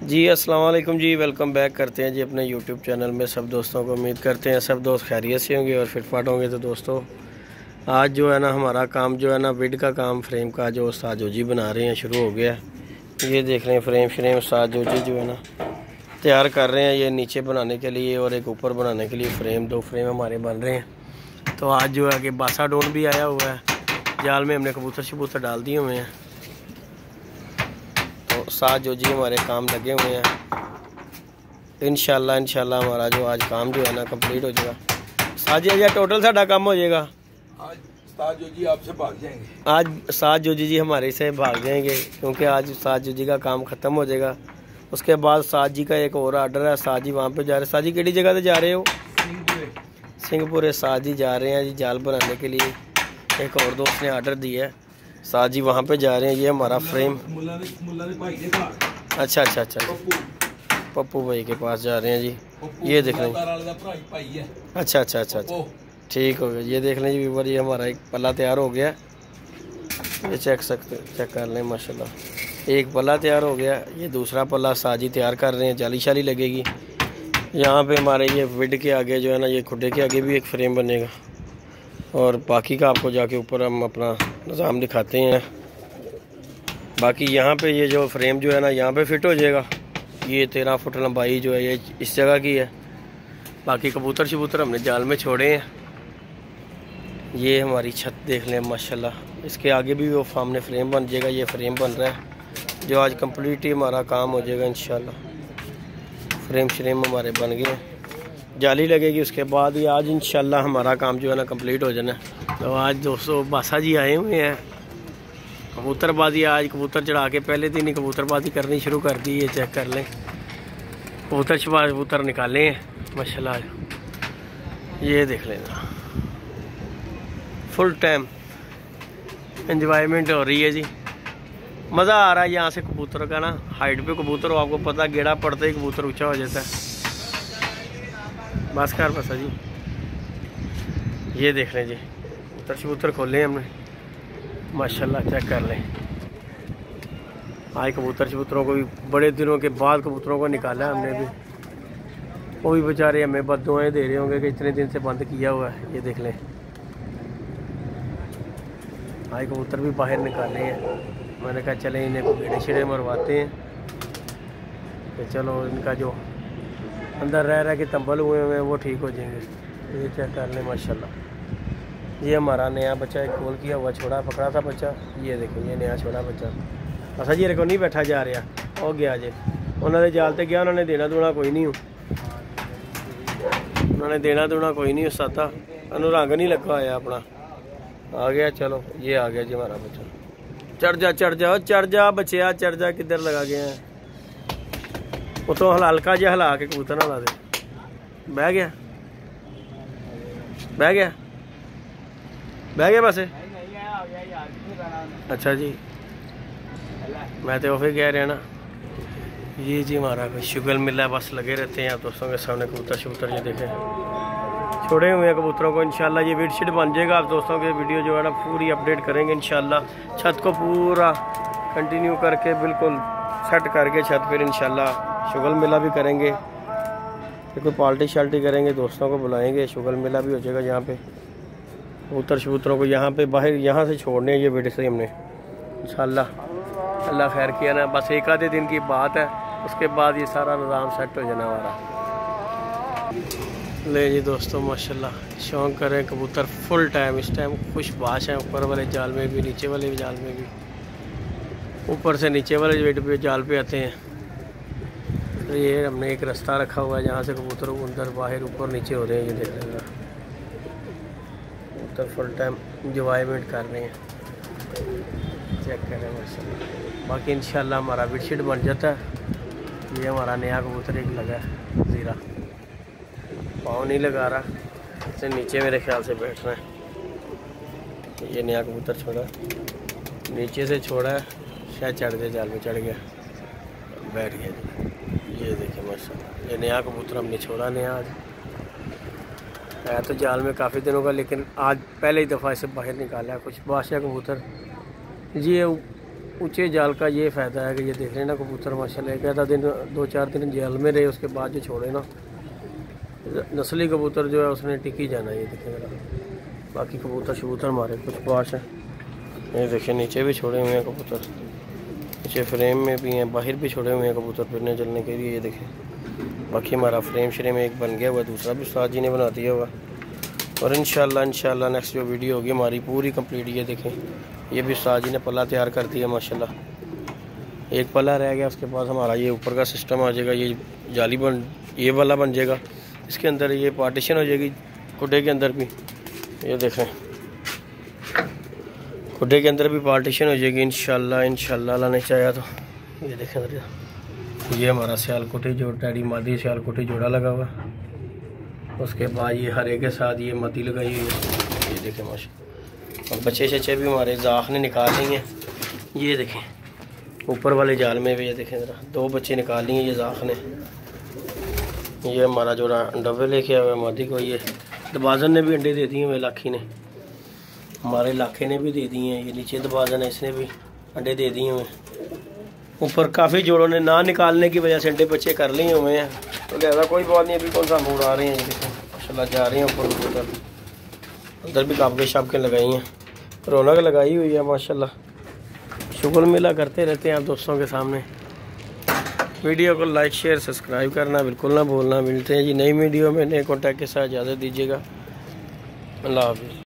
जी अस्सलाम वालेकुम जी, welcome back करते हैं जी अपने यूट्यूब चैनल में सब दोस्तों को। उम्मीद करते हैं सब दोस्त खैरियत से होंगे और फिटफाट होंगे। तो दोस्तों आज जो है ना हमारा काम जो है ना विड का काम, फ्रेम का जो उस्ताद जी बना रहे हैं शुरू हो गया है। ये देख रहे हैं फ्रेम उस्ताद जी जो है ना तैयार कर रहे हैं, ये नीचे बनाने के लिए और एक ऊपर बनाने के लिए फ्रेम, दो फ्रेम हमारे बन रहे हैं। तो आज जो है कि बासा डोन भी आया हुआ है, जाल में हमने कबूतर शबूतर डाल दिए हुए हैं। तो साथ जो जी हमारे काम लगे हुए हैं। इंशाल्लाह हमारा जो आज काम जो है ना कंप्लीट हो जाएगा। साथ जी टोटल साडा काम हो जाएगा। आज उस्ताद जो जी आपसे भाग जाएंगे। आज साथ जो जी हमारे से भाग जाएंगे क्योंकि आज साथ जो जी का काम ख़त्म हो जाएगा। उसके बाद साथ जी का एक और आर्डर है, साथ जी वहाँ पे जा रहे हैं। साथ जी किहड़ी जगह से जा रहे हो? सिंहपुरे। साथ जी जा रहे हैं जी जाल बनाने के लिए। एक और दोस्त ने आर्डर दिया है, साथ जी वहाँ पे जा रहे हैं। ये हमारा फ्रेम अच्छा पप्पू भाई के पास जा रहे हैं जी। ये देख लें। अच्छा ठीक हो गया। ये देख लें जी व्यूवर, ये हमारा एक पल्ला तैयार हो गया। ये चेक कर लें माशाल्लाह। एक पल्ला तैयार हो गया, ये दूसरा पल्ला साजी तैयार कर रहे हैं, जाली शाली लगेगी। यहाँ पे हमारे ये विड के आगे जो है ना, ये खुडे के आगे भी एक फ्रेम बनेगा और बाकी का आपको जाके ऊपर हम अपना निज़ाम दिखाते हैं। बाकी यहाँ पे ये जो फ्रेम जो है ना यहाँ पे फिट हो जाएगा। ये 13 फुट लंबाई जो है ये इस जगह की है। बाकी कबूतर शबूतर हमने जाल में छोड़े हैं। ये हमारी छत देख लें माशाल्लाह। इसके आगे भी वो सामने फ्रेम बन जाएगा। ये फ्रेम बन रहा है जो आज कंप्लीट ही हमारा काम हो जाएगा इंशाल्लाह। फ्रेम श्रेम हमारे बन गए हैं, जाली लगेगी उसके बाद ही आज इंशाल्लाह हमारा काम जो है ना कंप्लीट हो जाना। तो आज दोस्तों बासा जी आए हुए हैं कबूतरबाजी। आज कबूतर चढ़ा के पहले दिन ही कबूतरबाजी करनी शुरू कर दी। ये चेक कर लें, कबूतर निकाले हैं माशाल्लाह। ये देख लेना, फुल टाइम एंजॉयमेंट हो रही है जी। मज़ा आ रहा है यहाँ से कबूतर का ना। हाइट पे कबूतर हो, आपको पता गेड़ा पड़ते ही कबूतर ऊँचा हो जाता है। बस जी ये देख लें जी, कबूतर शबूतर खोले हैं हमने माशाल्लाह। चेक कर लें, आज कबूतर शबूतरों को भी बड़े दिनों के बाद कबूतरों को निकाला हमने भी। वो भी बेचारे हमें बद्दुआएं दे रहे होंगे कि इतने दिन से बंद किया हुआ है। ये देख लें, आज कबूतर भी बाहर निकाले हैं। मैंने कहा चले इन्हें गेड़े शेड़े मरवाते हैं कि चलो इनका जो अंदर रह के तंबल हुए हैं वो ठीक हो जाएंगे। ये चेक कर लें माशाल्लाह। ये हमारा नया बच्चा एक गोल किया हुआ छोड़ा पकड़ा था बच्चा। ये देखो ये नया छोड़ा बच्चा। अच्छा जी को नहीं बैठा जा रहा हो गया जे। उन्होंने जाल ते गया, उन्होंने देना दूना कोई नहीं, उन्होंने देना दूना कोई नहीं। उस साता रंग नहीं लगा होया अपना, आ गया। चलो ये आ गया जी हमारा बच्चा। चढ़ जा बच्चिया, चढ़ जा। किधर लगा गया है? उतो हल्का जहा हिला के कबूतर ना ला दे। बह गया बस। अच्छा जी, मैं तो फिर कह रहा ना। ये जी हमारा कोई शुगल मिला, बस लगे रहते हैं आप दोस्तों के सामने। कबूतर शबूतर ये देखें छोड़े हुए हैं कबूतरों को। इंशाल्लाह ये बेडशीट बन जाएगा। आप दोस्तों के वीडियो जो है ना पूरी अपडेट करेंगे इंशाल्लाह। छत को पूरा कंटिन्यू करके बिल्कुल सेट करके छत पर इंशाल्लाह शुगल मेला भी करेंगे। कोई पार्टी शाल्टी करेंगे, दोस्तों को बुलाएंगे, शुगल मेला भी हो जाएगा यहाँ पे। कबूतर शबूतरों को यहाँ पे बाहर यहाँ से छोड़ने हैं ये बेटे से हमने इंशाल्लाह। अल्लाह खैर किया ना, बस एक आधे दिन की बात है, उसके बाद ये सारा निज़ाम सेट हो जाना हमारा। ले जी दोस्तों माशाल्लाह शौक़ करें कबूतर फुल टाइम। इस टाइम खुशबाश है, ऊपर वाले जाल में भी नीचे वाले जाल में भी। ऊपर से नीचे वाले वेट पे जाल पे आते हैं। तो ये हमने एक रास्ता रखा हुआ है जहाँ से कबूतर अंदर बाहर ऊपर नीचे हो रहे हैं। ये देख लेना, कबूतर फुल टाइम इंजॉयमेंट कर रहे हैं। चेक करें माशाल्लाह। बाकी इंशाल्लाह हमारा बेडशीट बन जाता है। ये हमारा नया कबूतर एक लगा है ज़ीरा, पाँव नहीं लगा रहा, इसे नीचे मेरे ख्याल से बैठ रहा है। ये नया कबूतर छोड़ा, नीचे से छोड़ा है, शायद चढ़ गया, जाल में चढ़ गया, बैठ गया। ये देखिए माशाल्लाह, ये नया कबूतर हमने छोड़ा नया। आज है तो जाल में काफ़ी दिनों का, लेकिन आज पहले ही दफ़ा इसे बाहर निकाला है। कुछ बादशाह कबूतर ये ऊंचे जाल का ये फ़ायदा है कि ये देख रहे हैं ना कबूतर माशाल्लाह, एक आधा दिन 2-4 दिन जाल में रहे, उसके बाद जो छोड़े ना नस्ली कबूतर जो है उसने टिकी जाना। ये देखें जरा, बाकी कबूतर शबूतर हमारे कुछ पास हैं। ये देखिए नीचे भी छोड़े हुए हैं कबूतर, नीचे फ्रेम में भी हैं, बाहर भी छोड़े हुए हैं कबूतर फिरने चलने के लिए। ये देखें, बाकी हमारा फ्रेम श्रेम एक बन गया हुआ, दूसरा भी उस्ताद जी ने बना दिया हुआ। और इंशाल्लाह नेक्स्ट जो वीडियो होगी हमारी पूरी कंप्लीट। ये देखें, ये भी उस्ताद जी ने पल्ला तैयार कर दिया माशाल्लाह। एक पल्ला रह गया, उसके बाद हमारा ये ऊपर का सिस्टम आ जाएगा, ये जाली ये वाला बन जाएगा, इसके अंदर ये पार्टीशन हो जाएगी कुड्डे के अंदर भी। ये देखें, कुड्डे के अंदर भी पार्टीशन हो जाएगी इंशाल्लाह अल्लाह ने चाहा तो। ये देखें, ये हमारा सियालकोटी जो डैडी मादी सियालकोटी जोड़ा लगा हुआ, उसके बाद ये हरे के साथ ये मदी लगाई हुई है। ये देखें माशा, और बच्चे शच्चे भी हमारे जाख ने निकाल लिए हैं। ये देखें ऊपर वाले जाल में भी, ये देखें ज़रा 2 बच्चे निकाल लिए ये जाख ने। ये हमारा जोड़ा डब्बे लेके आया हुआ मादी को। ये दबाजन ने भी अंडे दे दिए हुए, लाखी ने, हमारे इलाके ने भी दे दिए हैं। ये नीचे दबाजन है, इसने भी अंडे दे दिए हुए। ऊपर काफ़ी जोड़ों ने ना निकालने की वजह से अंडे बच्चे कर लिए हुए हैं, तो लिहाजा कोई बात नहीं, अभी कौन सा मूड आ रहे हैं। ये देखो माशाल्लाह जा रहे हैं ऊपर उधर, उधर भी काफ़ी शापकें लगाई हैं, रौनक लगाई हुई है माशाल्लाह। शुक्र मिला करते रहते हैं आप दोस्तों के सामने। वीडियो को लाइक शेयर सब्सक्राइब करना बिल्कुल ना भूलना। मिलते हैं जी नई वीडियो में नए कॉन्टैक्ट के साथ, इजाज़त दीजिएगा। अल्लाह हाफिज़।